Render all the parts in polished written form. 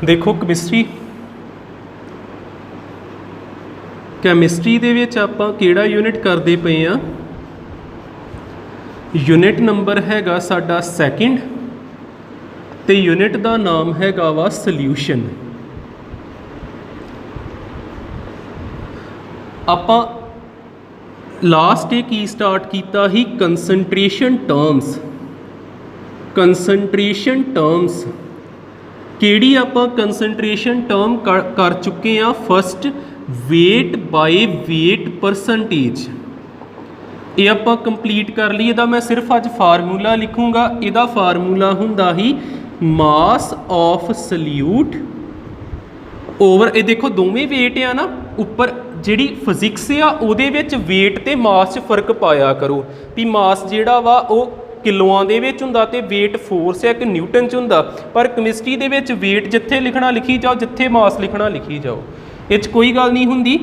देखो कैमिस्ट्री दे विच आपां किहड़ा यूनिट करदे पे आ। यूनिट नंबर हैगा साडा सैकेंड ते यूनिट दा नाम हैगा वा सल्यूशन। आपां लास्ट की स्टार्ट किया ही कंसनट्रेशन टर्म्स। कंसनट्रेशन टर्म्स किहड़ी आपां कंसनट्रेशन टर्म कर चुके हैं। First wait by weight percentage, ये आपां कंप्लीट कर ली। इहदा मैं सिर्फ अज फार्मूला लिखूँगा। इहदा फार्मूला हुंदा ही मास ऑफ सल्यूट ओवर, ये देखो दोवें वेट आ ना, उपर जिहड़ी फिजिक्स आ उहदे विच वेट ते मास च फर्क पाया करो भी मास जिहड़ा वा वो किलोआं दे विच हुंदा ते वेट फोर्स है कि न्यूटन च हुंदा। पर केमिस्ट्री दे विच वेट जिथे लिखना लिखी जाओ, जिथे मास लिखना लिखी जाओ, इस कोई गल नहीं हुंदी।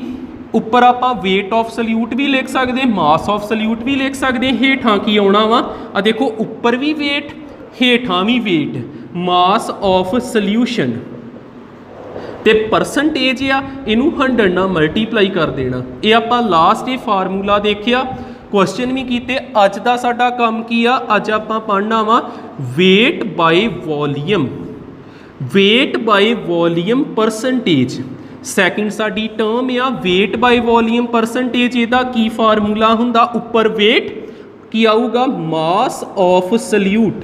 उपर आपां वेट ऑफ सल्यूट भी लिख सकते, मास ऑफ सल्यूट भी लिख सकते। हेठां की आउणा वा आ देखो, उपर भी वेट हेठां भी वेट, मास ऑफ सल्यूशन ते परसेंटेज आ इनू 100 नाल मल्टीप्लाई कर देना। ये आपां लास्ट ये फार्मूला देखिया, क्वेश्चन भी कीते। अज दा साडा काम की आ, अज आपां पढ़ना वा weight by volume, weight by volume percentage. Second साडी टर्म आ वेट बाय वॉल्यूम परसेंटेज। इहदा की फार्मूला हुंदा, उपर वेट की आऊगा mass of solute,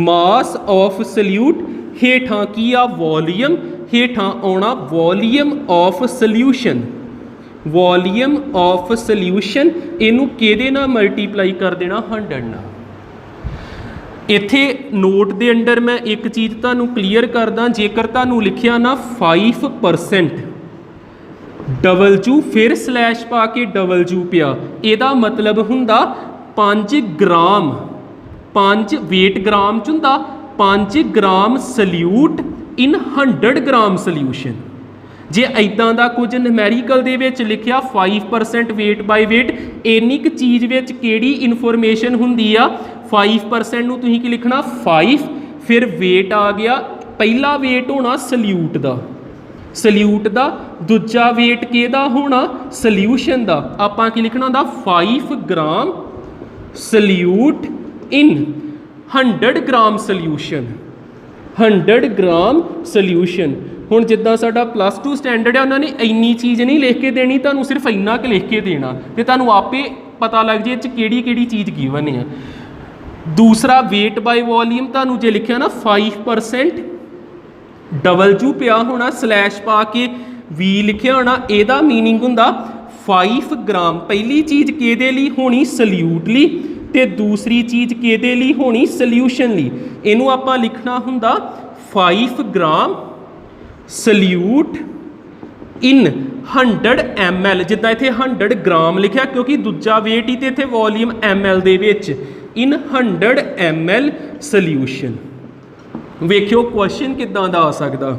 mass of solute, हेठां की आ वॉल्यूम, हेठां आउणा volume of solution, volume of solution. इनू किहदे नाल मल्टीप्लाई कर देना, 100 नाल। इत्थे नोट दे अंडर मैं एक चीज़ तुहानू क्लीयर करदा, जेकर तुहानू लिखिया ना 5% डबल फिर स्लैश पा के डबल पिया, इहदा मतलब हुंदा 5 ग्राम, 5 वेट ग्राम च हुंदा 5 gram solute in 100 gram solution. जे इदां दा कुछ नमैरिकल दे विच लिखिया 5% वेट बाय वेट, इन्नी क चीज़ विच किहड़ी इनफॉर्मेशन हुंदी आ। 5% नूं तुसीं की लिखना 5, फिर वेट आ गया, पहला वेट होना सल्यूट दा, सल्यूट दा, दूजा वेट किहदा होना सल्यूशन दा। आपां की लिखना हुंदा 5 gram solute in 100 gram solution, 100 gram solution. हुण जिद्दां साडा +2 स्टैंडर्ड है, उन्होंने इन्नी चीज़ नहीं लिख के देनी, तुहानूं सिर्फ इन्ना क लिख के देना ते तुहानूं आपे पता लग जाए किहड़ी चीज़ गिवन है। दूसरा वेट बाय वॉल्यूम तुहानूं जे लिखिया ना 5% डबल पिया होना, स्लैश पा के वी लिखिया होना, इहदा मीनिंग हुंदा 5 ग्राम। पहली चीज़ किहदे लई होनी, सल्यूट लई, ते दूसरी चीज़ किहदे लई होनी, सल्यूशन लई। इहनूं आपां लिखना हुंदा 5 ग्राम सल्यूट इन 100 ml। जिद्दां इत्थे 100 ग्राम लिखिया क्योंकि दूजा वेट ही तो इत्थे वॉल्यूम ml दे विच, इन 100 ml सल्यूशन। वेखियो क्वेश्चन किद्दां दा आ सकदा।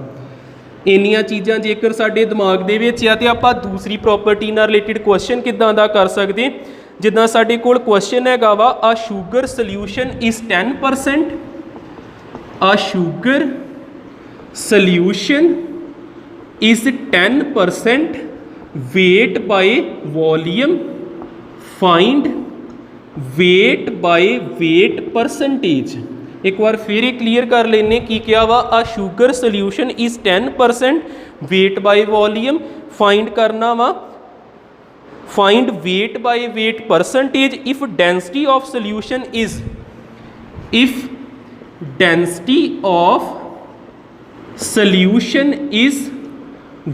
इन्नियां चीज़ां जेकर साडे दिमाग दे विच आ ते आपां दूसरी प्रॉपर्टी नाल रिलेटेड क्वेश्चन किद्दां दा कर सकदे। जिद्दां साडे कोल क्वेश्चन हैगा वा a sugar solution is 10%, a sugar solution is 10% weight by volume, find weight by weight percentage. एक बार फिर ये क्लीयर कर लेने की क्या वा, a sugar solution is 10% weight by volume, find करना वा find weight by weight percentage if density of solution is, if density of solution is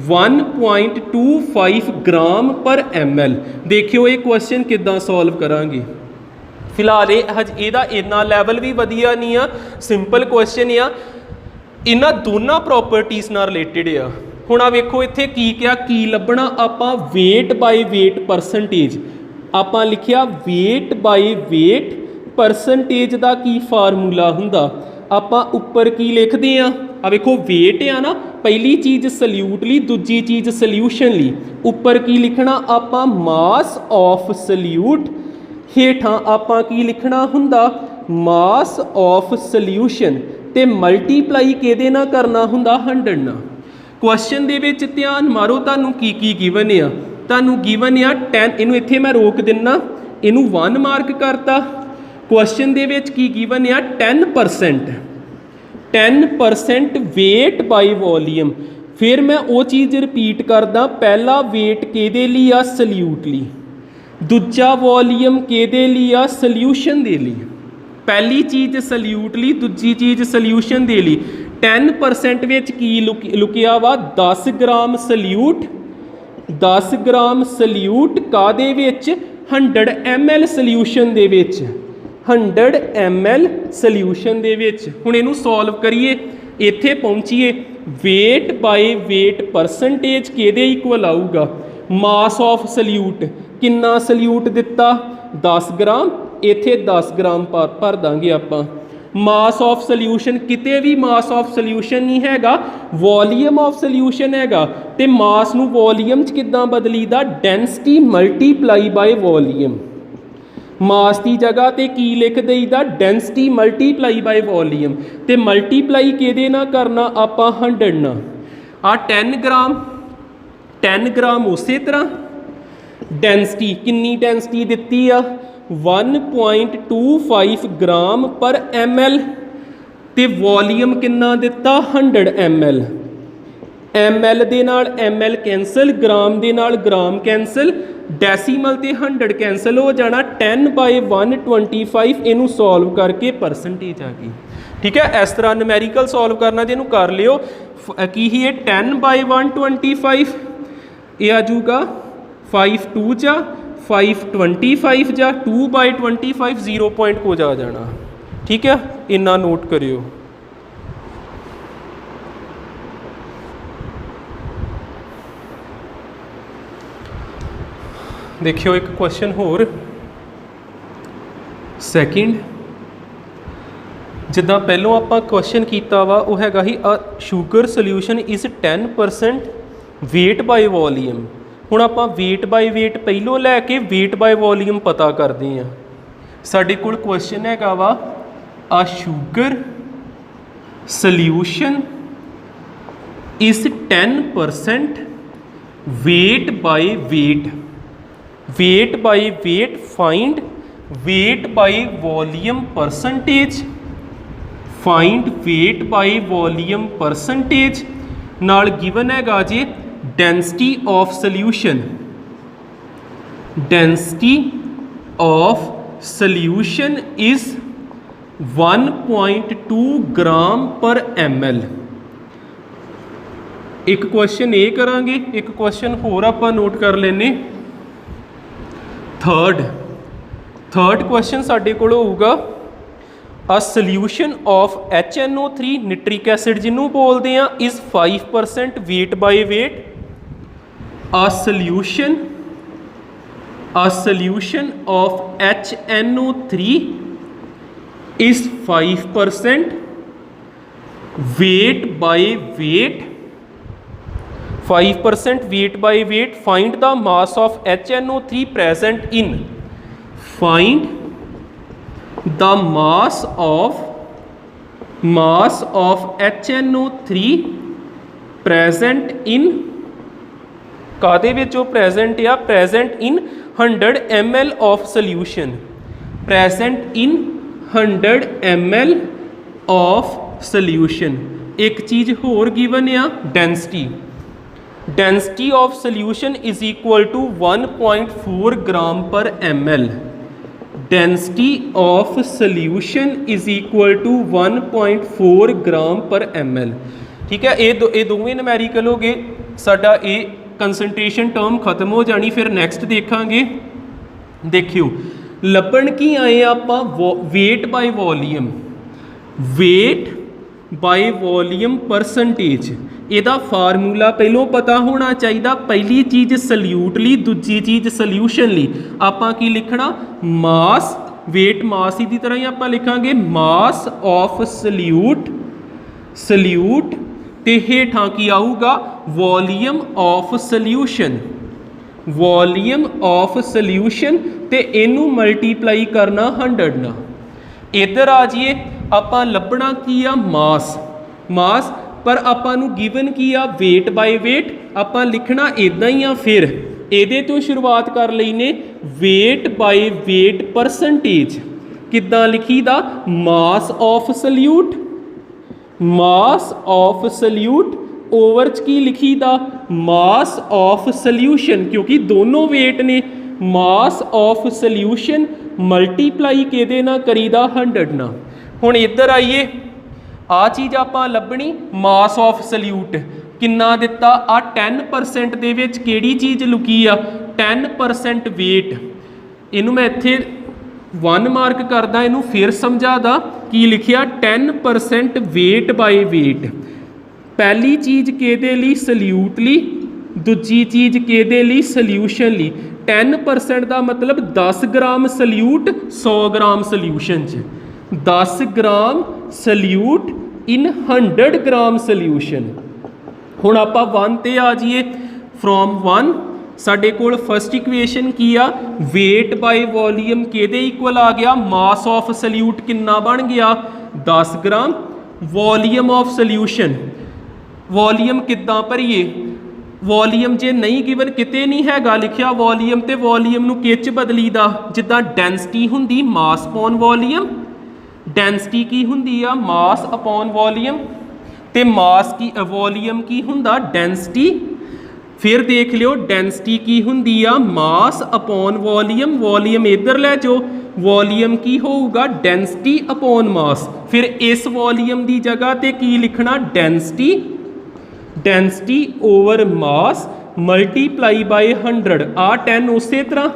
1.25 gram per ml। देखियो ये क्वेश्चन किद्दां सॉल्व करांगे। फिलहाल इहदा इन्ना लैवल भी वधिया नहीं आ, सिंपल क्वेश्चन आ, इन्हां दोनों प्रॉपर्टीज़ नाल रिलेटेड आ। हुण आ वेखो इत्थे की क्या की लभना, आपां वेट बाय वेट परसेंटेज, आपां लिखिया वेट बाय वेट परसेंटेज दा की फार्मूला हुंदा। आपां उपर की लिखदे आ, आ वेखो वेट आ ना, पहली चीज़ सल्यूट ली, दूजी चीज़ सल्यूशन ली। उपर की लिखना आपां मास ऑफ सल्यूट, हेठां आपां की लिखना हुंदा मास ऑफ सल्यूशन। ਤੇ ਮਲਟੀਪਲਾਈ ਕਿਹਦੇ ਨਾਲ ਕਰਨਾ ਹੁੰਦਾ 100 ਨਾਲ। क्वेश्चन ਦੇ ਵਿੱਚ ਧਿਆਨ ਮਾਰੋ ਤੁਹਾਨੂੰ ਕੀ ਗਿਵਨ ਆ। ਤੁਹਾਨੂੰ ਗਿਵਨ ਆ 10, ਇਹਨੂੰ ਇੱਥੇ ਮੈਂ ਰੋਕ ਦਿੰਨਾ, ਇਹਨੂੰ 1 ਮਾਰਕ ਕਰਤਾ। क्वेश्चन ਦੇ ਵਿੱਚ ਕੀ ਗਿਵਨ ਆ 10%, 10% weight by volume। फिर मैं वो चीज़ रिपीट करदा, पहला वेट किहदे लई आ सल्यूट लई, दूजा वॉल्यूम किहदे लई आ सल्यूशन दे लई। पहली चीज़ सल्यूट लई, दूजी चीज़ सल्यूशन दे लई। 10% विच की लुकिया वा 10 ग्राम सल्यूट, 10 ग्राम सल्यूट काहदे विच 100 ml सल्यूशन दे विच, 100 ml सल्यूशन दे विच। हुण इहनूं सॉल्व करिए, इत्थे पहुंचीए। वेट बाय वेट परसेंटेज किहदे इक्वल आऊगा मास ऑफ सल्यूट। किन्ना सल्यूट दिता 10 ग्राम, इत्थे 10 ग्राम भर दांगे आपां। मास ऑफ सल्यूशन किते भी मास ऑफ सल्यूशन नहीं हैगा, वॉल्यूम ऑफ सल्यूशन हैगा। ते मास नूं वॉल्यूम च किद्दां बदलीदा, डेंसिटी मल्टीप्लाई बाय वॉल्यूम। मास की जगह ते की लिख दईदा डेंसिटी मल्टीप्लाई बाय वॉल्यूम। ते मल्टीप्लाई किहदे नाल करना आपां 100 नाल। आ 10 ग्राम, 10 ग्राम उसे तरह डेंसिटी किन्नी डेंसिटी दित्ती आ 1.25 ग्राम पर ml ते वॉल्यूम किन्ना दिता 100 ml। ml दे नाल ml कैंसल, ग्राम दे नाल ग्राम कैंसल, डेसीमल ते 100 कैंसल हो जाना। 10/125 इनू सॉल्व करके परसेंटेज आ गई। ठीक है, इस तरह नूमैरिकल सॉल्व करना जिन्हों कर लियो। की ही 10/125 ये आ जाऊगा 5 2 जा 525 जा 2/25 0 पॉइंट को जा जाना। ठीक है, इन्ना नोट करियो। देखियो एक क्वेश्चन होर सैकेंड, जिदा पहलों आप क्वेश्चन किया वा वो हैगा ही a sugar solution is 10% weight by volume. हुण आप वेट बाय वेट पहलों लैके वेट बाय वॉल्यूम पता करते हैं। साडे कोल क्वेश्चन हैगा वा a sugar solution is 10% weight by weight. Weight by weight find weight by volume percentage, find weight by volume percentage नाल गिवन हैगा जी density of solution. Density of solution is 1.2 gram per ml। एक question ये करांगे, एक question होर आप note कर लेने। थर्ड क्वेश्चन साडे कोल होऊगा a solution of HNO3 nitric acid जिन्हों बोलते हैं is 5% weight by weight. A solution of HNO3 is 5% weight by weight. 5% weight by weight, find the mass of HNO3 present in, find the mass of HNO3 present in कादे विच present या present in 100 ml of solution, present in 100 ml of solution। एक चीज़ होर given या density, density of solution is equal to 1.4 gram per ml। Density of solution is equal to 1.4 gram per ml। ठीक है, ये दोवें नूमैरिकल हो गए। साडा ये कंसनट्रेशन टर्म खत्म हो जानी, फिर नैक्सट देखांगे। देखियो लभण की आए आपां wait by volume, weight by volume percentage. ਇਹਦਾ फार्मूला पहलों पता होना चाहिए। पहली चीज़ सल्यूट ली, दूजी चीज़ सल्यूशन ली। आपां की लिखना मास, वेट मास ही की तरह ही आपां लिखांगे मास ऑफ सल्यूट, सल्यूट ते हेठां की आऊगा volume of solution, volume of solution ते इनू मल्टीप्लाई करना 100 ना। इधर आ जाइए ਆਪਾਂ ਲੱਭਣਾ ਕੀ ਆ ਮਾਸ। ਮਾਸ पर आपां नूं गिवन की आ वेट बाय वेट, आपां लिखना इदां ही आ। फिर ਇਹਦੇ ਤੋਂ शुरुआत कर लईने वेट बाय वेट परसेंटेज। किदां लिखीदा? Mass of solute, mass of solute over च की लिखीदा? मास ऑफ सल्यूशन, क्योंकि दोनों वेट ने। मास ऑफ सल्यूशन मल्टीप्लाई किहदे नाल करीदा? 100 नाल। हुण इधर आइए, आ चीज़ आपां लभनी मास ऑफ सल्यूट किन्ना दिता? आ 10% दे विच किहड़ी चीज़ लुकी आ? 10% वेट। इनू मैं इत्थे 1 मार्क करदा, इनू फिर समझादा की लिखिया 10% वेट बाय वेट। पहली चीज़ किहदे लई? सल्यूट लई। दूजी चीज़ किहदे लई? सल्यूशन लई। 10% का मतलब 10 ग्राम सल्यूट 100 ग्राम सल्यूशन च। 10 gram solute in 100 gram solution. हुण आपां 1 ते आ जाइए। फ्रॉम 1 साडे कोल फस्ट इक्वेशन की आ? वेट बाय वॉल्यूम किहदे इक्वल आ गया? मास ऑफ सल्यूट किन्ना बन गया? 10 gram. Volume of solution, volume किद्दां भरीए? वॉल्यूम जे नहीं गिवन, किते नहीं हैगा लिखिया वॉल्यूम, तो वॉल्यूम नूं किह च बदलीदा? जिद्दां डेंसिटी हुंदी मास अपॉन वॉल्यूम। डेंसिटी की हुंदी आ? Mass upon volume. ते मास की वॉल्यूम की हुंदा? डेंसिटी। फिर देख लियो डेंसिटी की हुंदी आ? Mass upon volume. वॉल्यूम इधर लै जाओ, वॉल्यूम की होगा? Density upon mass. फिर इस वॉल्यूम की जगह ते की लिखना? Density. Density over mass multiply by 100। आ 10 उस तरह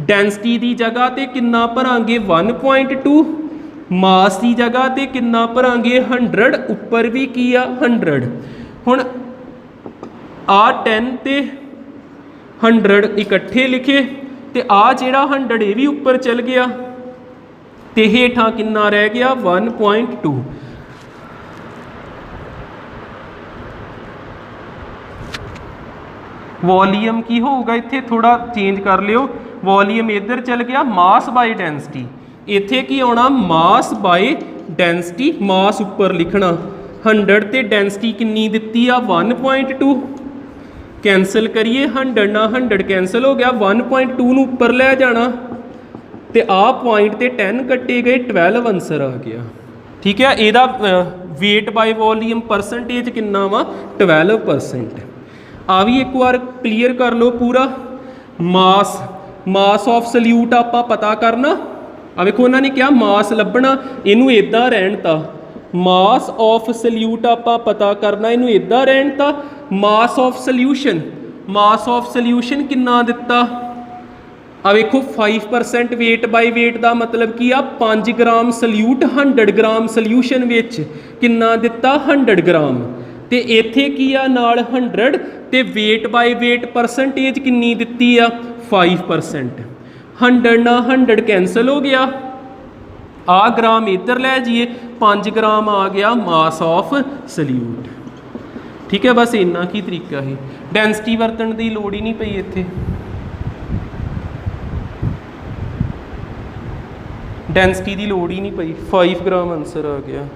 डेंसिटी की जगह ते किन्ना भरांगे? 1.2। मास की जगह ते किन्ना भरांगे? 100। उपर भी की आ? 100। हुण आ 10 ते 100 इकट्ठे लिखे, ते आ जिहड़ा 100 ये भी उपर चल गया, ते हेठां किन्ना रह गया? 1.2। वॉल्यूम की होगा? इत्थे थोड़ा चेंज कर लियो, वॉल्यूम इधर चल गया। मास बाय डेंसिटी, इत्थे की आना? Mass by density. मास उपर लिखना 100 ते डेंसिटी किन्नी दित्ती आ? 1.2। कैंसल करिए, 100 ना 100 कैंसल हो गया। 1.2 नूं उपर लै जाना, ते आ पॉइंट ते 10 कट्टे गए, 12 आंसर आ गया। ठीक है, ਇਹਦਾ वेट बाय वॉल्यूम परसेंटेज किन्ना वा? 12%। आ भी एक बार क्लीयर कर लो पूरा। मास, मास ऑफ सल्यूट आपां पता करना। आ वेखो उन्होंने क्या मास लभना, इनू इदां रहन ता। मास ऑफ सल्यूट आपां पता करना, इनू इदां रहन ता। Mass of solution, mass of solution किन्ना दिता? आ वेखो 5% वेट बाय वेट का मतलब की आ? 5 ग्राम सल्यूट 100 ग्राम सल्यूशन विच किन्ना दिता? 100 ग्राम। ते इत्थे की आ नाल 100, ते वेट बाय वेट परसेंटेज किन्नी दित्ती आ? 5%। 100 ना 100 कैंसल हो गया, आ ग्राम इधर लै जाइए, 5 ग्राम आ गया मास ऑफ सल्यूट। ठीक है, बस इन्ना की तरीका है। डेंसिटी वरतन की लोड़ ही नहीं पई इत्थे। डेंसिटी की लोड़ ही नहीं पई, 5 ग्राम आंसर आ गया।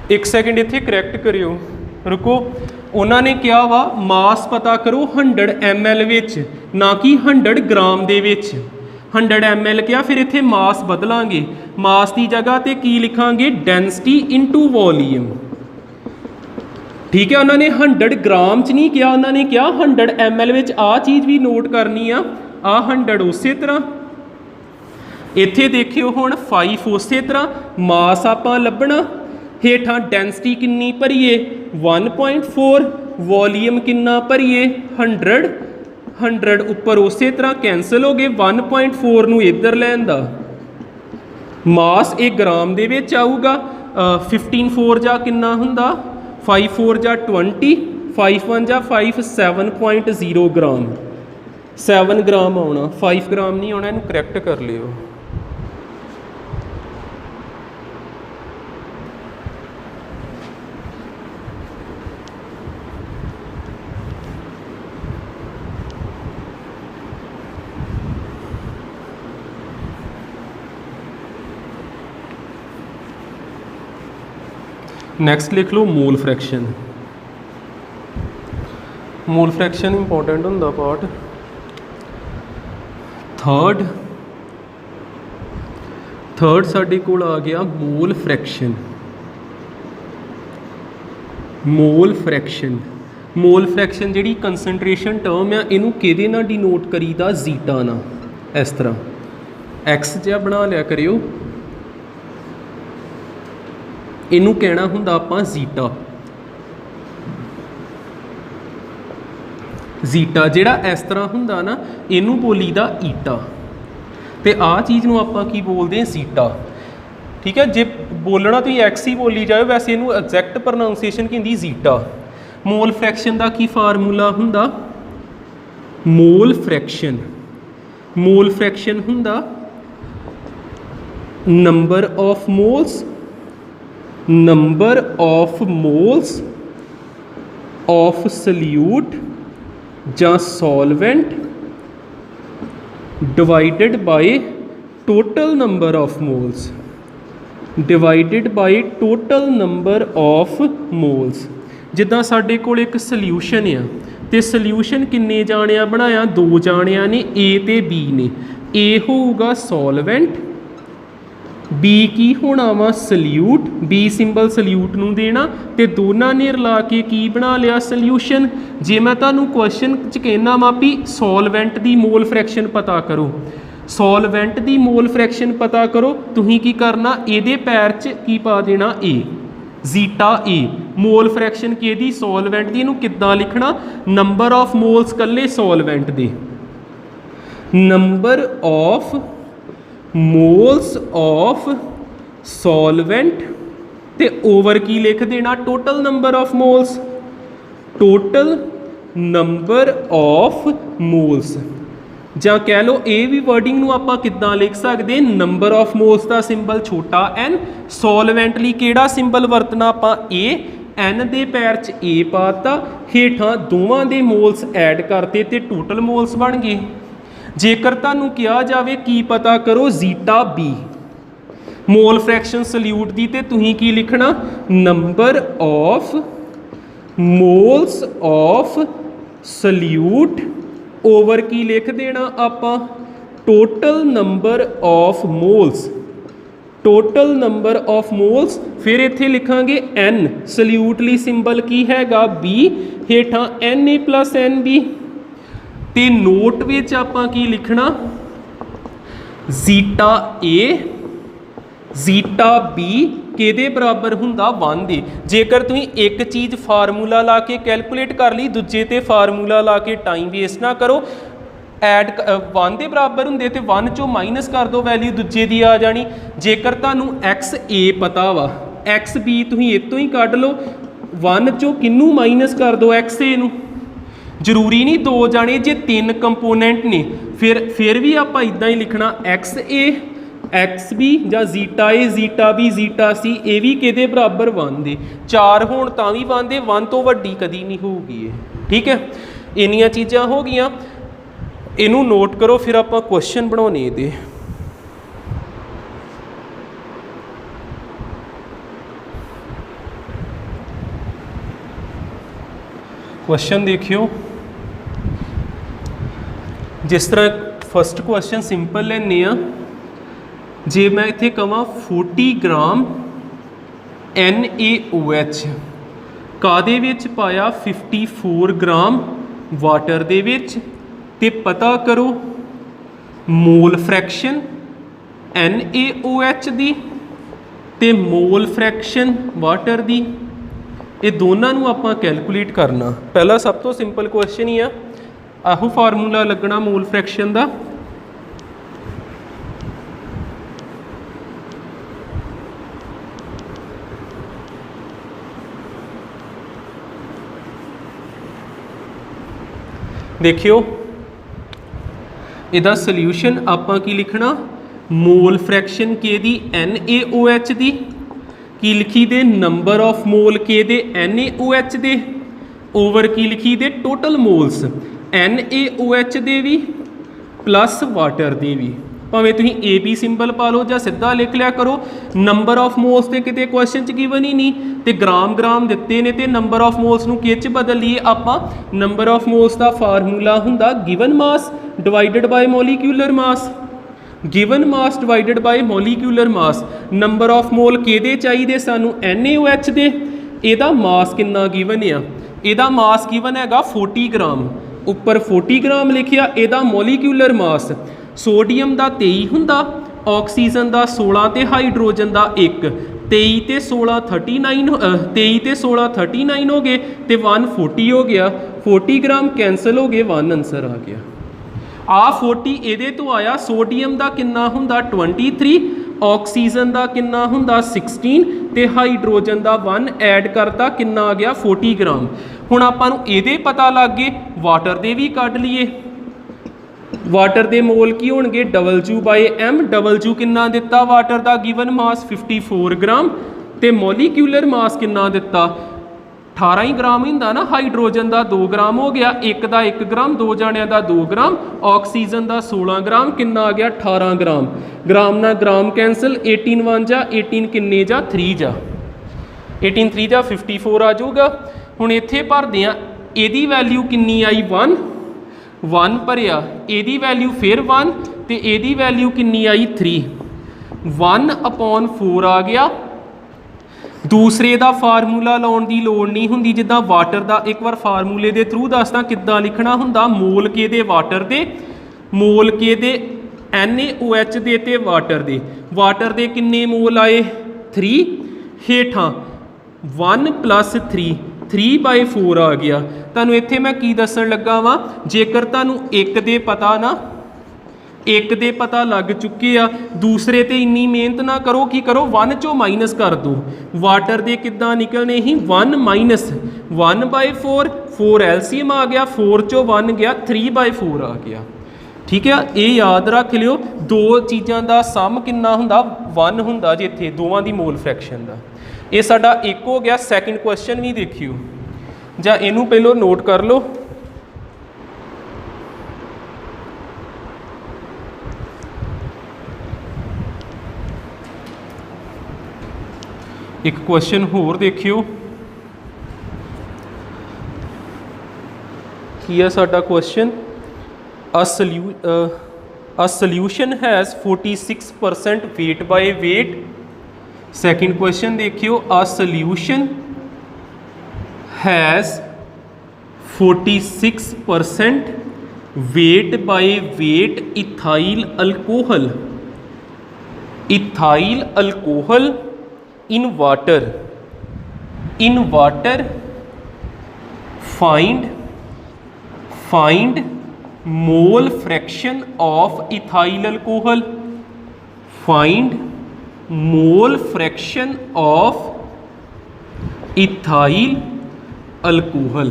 एक सेकंड इत्थे करैक्ट करियो, रुको। उन्होंने क्या वा? मास पता करो 100 ml विच, ना कि 100 ग्राम दे विच। 100 ml क्या, फिर इत्थे मास बदलांगे। मास की जगह ते की लिखांगे? Density into volume. ठीक है, उन्होंने 100 ग्राम च नहीं किया, उन्होंने क्या 100 ml विच। आ चीज़ भी नोट करनी आ 100 उस तरह। इत्थे देखियो हुण 5 उस तरह। मास आपां लभना, हेठां डेंसिटी किन्नी भरीए? 1.4। वॉल्यूम कितना भरीए 100 उपर उस तरह कैंसल हो गए 1.4 नूं इधर लैन दा मास एक ग्राम दे विच आऊगा 15 4 जा कितना हुंदा 5 4 जा 20 5 1 जा 5 7.0 ग्राम 7 ग्राम आना 5 ग्राम नहीं आना इनू करैक्ट कर लियो। नैक्सट लिख लो mole fraction. Mole fraction important होंदा पार्ट। थर्ड साडे कोल आ गया मोल फ्रैक्शन। मोल फ्रैक्शन जिहड़ी कंसनट्रेशन टर्म है इनू किहदे नाल डिनोट करीदा जीटा ना इस तरह एक्स जिहा बना लिया करियो इनू कहना हुंदा आपां जीटा जिहड़ा इस तरह हुंदा ना इनू बोलीदा ईटा ते आ चीज़ नूं आपां की बोलदे जीटा। ठीक है जे बोलना तो एक्स ही बोली जाए वैसे इनू एग्जैक्ट प्रनाउंसिएशन की हुंदी जीटा। मोल फ्रैक्शन का की फार्मूला हुंदा मोल फ्रैक्शन हुंदा number of moles of solute ਜਾਂ solvent divided by total number of moles जिद्दां साडे कोल एक सल्यूशन आ ते सल्यूशन किन्ने जाणिया बनाया 2 जाणिया ने ए ते बी ने ए होगा सॉल्वेंट बी की होना वा सल्यूट बी सिंबल सल्यूट नूं देना ते दोनों ने रला के की बना लिया सल्यूशन। जे मैं तुहानूं क्वेश्चन च कहना वा भी सॉल्वेंट दी मोल फ्रैक्शन पता करो पता करो तुसीं की करना इहदे पैर च की पा देना ए जीटा ए मोल फ्रैक्शन किहदी सॉल्वेंट दी। इहनूं किद्दां लिखना नंबर ऑफ मोल्स कल्ले solvent they number of moles of solvent ते ओवर की लिख देना टोटल नंबर ऑफ मोल्स जां कह लो ये भी वर्डिंग नूं आपां किद्दां लिख सकदे नंबर ऑफ मोल्स का सिंबल छोटा n सॉल्वेंट लई किहड़ा सिंबल वरतना आपां ए n दे पैर च ए पाता हेठां दोवां दे मोल्स ऐड करते ते टोटल मोल्स बन गए। जेकर तुहानूं कहा जाए की पता करो zeta B mole fraction solute दी ते तुसीं की लिखना number of moles of solute over की लिख देना आपां टोटल नंबर ऑफ मोल्स फिर इत्थे लिखांगे n सल्यूट लई सिंबल की हैगा b हेठां Na + Nb ते नोट विच आपां की लिखना जीटा ए जीटा बी किहदे बराबर हुंदा 1 दे। जेकर तुसीं एक चीज़ फार्मूला ला के कैलकुलेट कर ली दूजे ते फार्मूला ला के टाइम वेस्ट ना करो ऐड 1 दे बराबर हुंदे ते 1 चों माइनस कर दो वैल्यू दूजे दी आ जानी। जेकर तुहानूं एक्स ए पता वा एक्स बी तुसीं इतों ही कढ लो 1 चों किनू माइनस कर दो एक्स ए नूं जरूरी नहीं 2 जाने जे 3 कंपोनेंट ने फिर भी आप इदा ही लिखना एक्स ए एक्स बी या जीटा ए जीटा बी जीटा सी ये भी किहदे बराबर 1 दे 4 होण तां भी 1 दे 1 तो वड्डी कदी नहीं होगी। ठीक है इन्नियां चीज़ां हो गईयां इनू नोट करो फिर आप क्वेश्चन बनाने दे। क्वेश्चन देखियो जिस तरह फर्स्ट क्वेश्चन सिंपल लेने जे मैं इत्थे कहां 40 ग्राम NaOH कादे विच पाया 54 ग्राम वाटर दे विच ते पता करो मोल फ्रैक्शन NaOH दी ते मोल फ्रैक्शन वाटर दी ये दोनों नूं आपां कैलकुलेट करना। पहला सब तो सिंपल क्वेश्चन ही आ, आहो फार्मूला लगना मोल फ्रैक्शन का। देखियो इहदा सल्यूशन आपां की लिखना, मोल फ्रैक्शन के दी NaOH दी की लिखी दे नंबर ऑफ मोल के दे NaOH दे ओवर की लिखी दे टोटल मोल्स NaOH दे भी प्लस वाटर दे भी। भावें तुसीं AB सिंबल पा लो या सीधा लिख लिया करो। नंबर ऑफ मोल्स तो किते क्वेश्चन च गिवन ही नहीं, तो ग्राम ग्राम दिते ने, तो नंबर ऑफ मोल्स नूं किह च बदल लीए आपां। नंबर ऑफ मोल्स का फार्मूला हुंदा given mass divided by molecular mass, given mass divided by molecular mass. Number of mole किहदे चाहिए सानू NaOH दे, इहदा मास कितना गिवन आ, इहदा मास गिवन हैगा 40 ग्राम, उपर 40 ग्राम लिखिया। इहदा मॉलिक्यूलर मास सोडियम का 23 हुंदा, ऑक्सीजन का 16 तो हाइड्रोजन का 1, 23 ते 16 39, 23 ते 16 39 हो गए, तो 140 हो गया। 40 ग्राम कैंसल हो गए, 1 आंसर आ गया। आ 40 ਇਹਦੇ ਤੋਂ ਆਇਆ। सोडियम का कितना हुंदा 23, ऑक्सीजन का कितना हुंदा 16 ਤੇ हाइड्रोजन का 1 ऐड करता, कितना आ गया 40 ग्राम। हुण आपां नूं ਇਹਦੇ पता लग गए, वाटर दे भी कढ लईए। वाटर दे मोल की होणगे WM, W कितना दिता वाटर का गिवन मास 54 ग्राम, तो मॉलिक्यूलर मास कितना दिता 18 ही ग्राम हुंदा ना। हाइड्रोजन का 2 ग्राम हो गया, एक का 1 ग्राम, 2 जाणियां का 2 ग्राम, ऑक्सीजन का 16 ग्राम, कितना आ गया 18 ग्राम। ग्राम ना ग्राम कैंसल, 18 1 जा 18 किन्ने जा 3 जा, 18 3 जा 54 आ जाऊगा। हुण इत्थे भरदे आ, इहदी वैल्यू किन्नी आई 1 भरिया, इहदी वैल्यू फिर 1, तो इहदी वैल्यू किन्नी आई 3, 1/4 आ गया। दूसरे का फार्मूला लाने की लोड़ नहीं होंगी, जिदा वाटर का एक बार फार्मूले के थ्रू दसदा किद्दां लिखना हुंदा। मोल के दे वाटर दे, मोल के दे NaOH दे ते वाटर दे किन्ने मोल आए 3, हेठां 1 + 3 3/4 आ गया। तुहानूं इत्थे मैं की दस्सण लगा वां, जेकर तुहानूं एक दे पता ना, एक दे पता लग चुके आ, दूसरे ते इन्नी मेहनत ना करो, की करो 1 चो माइनस कर दो। वाटर दे किद्दां निकलने ही 1 - 1/4, 4 LCM आ गया, 4 चो 1 गया, 3/4 आ गया। ठीक है, ये याद रख लियो। दो चीज़ों का सम कितना हुंदा 1 हुंदा जे इत्थे दोवां दी मोल फ्रैक्शन का। ये साडा एक हो गया। सैकेंड क्वेश्चन भी देखियो, जां इनू पहलो नोट कर लो। एक क्वेश्चन होर देखियो, की है साडा question, a solution has 46% weight by weight। Second question देखियो, a solution has 46% weight by weight ethyl alcohol, ethyl alcohol in water, find mole fraction of ethyl alcohol, find mole fraction of ethyl alcohol।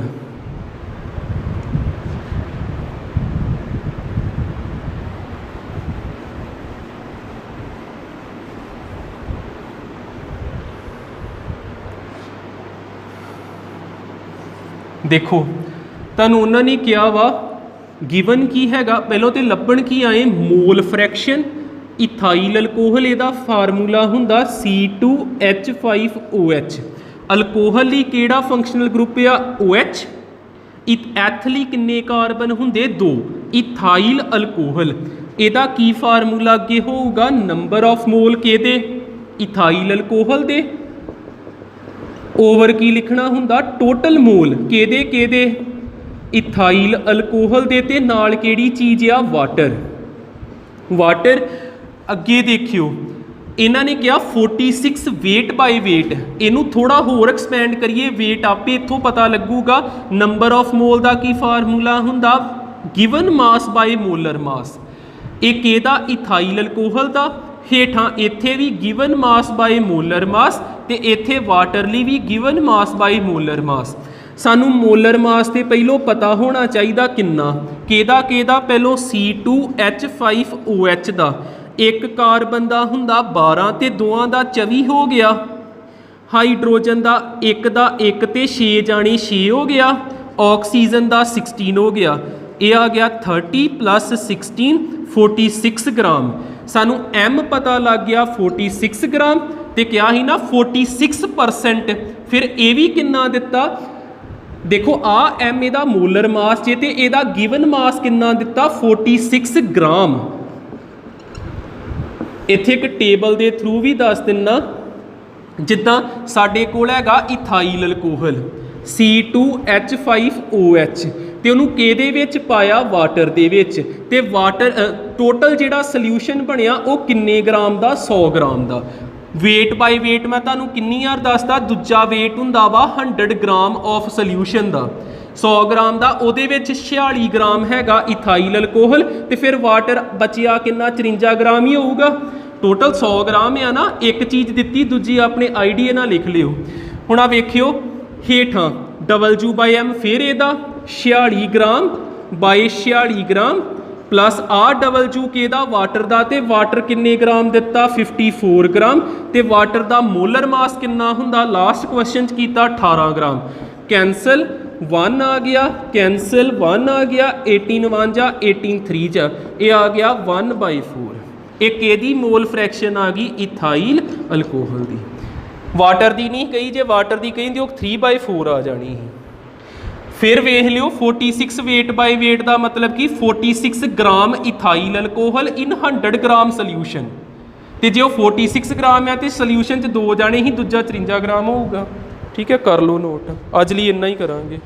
देखो तुहानूं उन्होंने क्या वा given की हैगा, पहलों तो लभण की आए मोल फ्रैक्शन इथाइल अल्कोहल, इहदा फार्मूला हुंदा C2H5OH। अल्कोहल ही केड़ा फंक्शनल ग्रुप आ OH, एथली किन्ने कार्बन हुंदे 2, इथाइल अल्कोहल। इहदा की फार्मूला अगे होगा नंबर ऑफ मोल के इथाइल अल्कोहल दे ओवर की लिखना हुंदा टोटल मोल केदे इथाइल अल्कोहल दे ते नाल केड़ी चीज़ आ वाटर। अगे देखियो ਇਹਨਾਂ ਨੇ ਕਿਹਾ 46 weight ਬਾਈ weight। ਇਹਨੂੰ ਥੋੜਾ ਹੋਰ ਐਕਸਪੈਂਡ ਕਰੀਏ, weight ਆਪੇ ਇੱਥੋਂ ਪਤਾ ਲੱਗੂਗਾ। Number of mall the Ki formula ਹੁੰਦਾ, ਗਿਵਨ ਮਾਸ ਬਾਈ ਮੋਲਰ ਮਾਸ। ਇਹ ਕਿਹਦਾ, ਇਥਾਈਲ ਅਲਕੋਹਲ ਦਾ। ਹੇਠਾਂ ਇੱਥੇ ਵੀ ਗਿਵਨ ਮਾਸ ਬਾਈ ਮੋਲਰ ਮਾਸ ਤੇ ਇੱਥੇ ਵਾਟਰ ਲਈ ਵੀ ਗਿਵਨ ਮਾਸ ਬਾਈ ਮੋਲਰ ਮਾਸ। ਸਾਨੂੰ ਮੋਲਰ ਮਾਸ ਤੇ ਪਹਿਲੋਂ ਪਤਾ ਹੋਣਾ ਚਾਹੀਦਾ ਕਿੰਨਾ, ਕਿਹਦਾ ਪਹਿਲੋਂ C2H5OH ਦਾ। ਇੱਕ ਕਾਰਬਨ ਦਾ ਹੁੰਦਾ 12 ਤੇ ਦੋਵਾਂ ਦਾ 24 ਹੋ ਗਿਆ। ਹਾਈਡਰੋਜਨ ਦਾ ਇੱਕ ਤੇ 6 ਜਾਣੀ 6 ਹੋ ਗਿਆ। ਆਕਸੀਜਨ ਦਾ 16 ਹੋ ਗਿਆ। ਇਹ ਆ ਗਿਆ 30 + 16 46 ਗ੍ਰਾਮ। ਸਾਨੂੰ M ਪਤਾ ਲੱਗ ਗਿਆ 46 ਗ੍ਰਾਮ ਤੇ ਕਿਹਾ ਸੀ ਨਾ 46%। ਫਿਰ ਇਹ ਵੀ ਕਿੰਨਾ ਦਿੱਤਾ, ਦੇਖੋ ਆ M ਇਹਦਾ ਮੋਲਰ ਮਾਸ ਜੇ ਤੇ ਇਹਦਾ ਗਿਵਨ ਮਾਸ ਕਿੰਨਾ ਦਿੱਤਾ 46 ਗ੍ਰਾਮ। ਇੱਥੇ ਇੱਕ ਟੇਬਲ ਦੇ ਥਰੂ ਵੀ ਦੱਸ ਦਿੰਨਾ, ਜਿੱਦਾਂ ਸਾਡੇ ਕੋਲ ਹੈਗਾ ਇਥਾਈਲ ਅਲਕੋਹਲ C2H5OH ਤੇ ਉਹਨੂੰ ਕਿਹਦੇ ਵਿੱਚ ਪਾਇਆ, ਵਾਟਰ ਦੇ ਵਿੱਚ। ਤੇ ਵਾਟਰ ਟੋਟਲ ਜਿਹੜਾ ਸੋਲਿਊਸ਼ਨ ਬਣਿਆ ਉਹ ਕਿੰਨੇ ਗ੍ਰਾਮ ਦਾ, 100 ਗ੍ਰਾਮ ਦਾ। weight ਬਾਈ weight ਮੈਂ ਤੁਹਾਨੂੰ ਕਿੰਨੀ ਵਾਰ ਦੱਸਦਾ, ਦੂਜਾ weight ਹੁੰਦਾ ਵਾ 100 ਗ੍ਰਾਮ ਆਫ ਸੋਲਿਊਸ਼ਨ ਦਾ। 100 ਗ੍ਰਾਮ ਦਾ ਉਹਦੇ ਵਿੱਚ 46 ਗ੍ਰਾਮ ਹੈਗਾ ਇਥਾਈਲ ਅਲਕੋਹਲ ਤੇ ਫਿਰ ਵਾਟਰ ਬਚਿਆ ਕਿੰਨਾ, 54 ਗ੍ਰਾਮ ਹੀ ਹੋਊਗਾ। ਟੋਟਲ 100 ਗ੍ਰਾਮ ਆ ਨਾ। ਇੱਕ ਚੀਜ਼ ਦਿੱਤੀ, ਦੂਜੀ ਆਪਣੇ ਆਈਡੀਏ ਨਾਲ ਲਿਖ ਲਿਓ। ਹੁਣ ਆ ਵੇਖਿਓ ਹੇਠਾਂ W/M ਫਿਰ ਇਹਦਾ 46 ਗ੍ਰਾਮ ਬਾਈ 46 ਗ੍ਰਾਮ ਪਲੱਸ W ਕਿਹਦਾ, ਵਾਟਰ ਦਾ। ਤੇ ਵਾਟਰ ਕਿੰਨੇ ਗ੍ਰਾਮ ਦਿੱਤਾ, 54 ਗ੍ਰਾਮ। ਤੇ ਵਾਟਰ ਦਾ ਮੋਲਰ ਮਾਸ ਕਿੰਨਾ ਹੁੰਦਾ, ਲਾਸਟ ਕੁਐਸਚਨ 'ਚ ਕੀਤਾ 18 ਗ੍ਰਾਮ। ਕੈਂਸਲ 1 ਆ ਗਿਆ, ਕੈਂਸਲ 1 ਆ ਗਿਆ, 18 1 ਜਾਂ 18 3 ਜਾਂ ਇਹ ਆ ਗਿਆ 1/4। ਇਹ ਕਿਹਦੀ ਮੋਲ ਫ੍ਰੈਕਸ਼ਨ ਆ ਗਈ, ਇਥਾਈਲ ਅਲਕੋਹਲ ਦੀ। ਵਾਟਰ ਦੀ ਨਹੀਂ ਕਹੀ, ਜੇ ਵਾਟਰ ਦੀ ਕਹੀ ਉਹ 3/4 ਆ ਜਾਣੀ ਸੀ। ਫਿਰ ਵੇਖ ਲਿਓ 46 weight ਬਾਈ weight ਦਾ ਮਤਲਬ ਕਿ 46 ਗ੍ਰਾਮ ਇਥਾਈਲ ਅਲਕੋਹਲ ਇਨ 100 ਗ੍ਰਾਮ ਸੋਲਿਊਸ਼ਨ। ਤੇ ਜੇ ਉਹ 46 ਗ੍ਰਾਮ ਹੈ ਤੇ ਸੋਲਿਊਸ਼ਨ 'ਚ 2 ਜਾਣੇ ਹੀ, ਦੂਜਾ 53 ਗ੍ਰਾਮ ਹੋਊਗਾ। ਠੀਕ ਹੈ, ਕਰ ਲਓ ਨੋਟ। ਅੱਜ ਲਈ ਇੰਨਾ ਹੀ ਕਰਾਂਗੇ।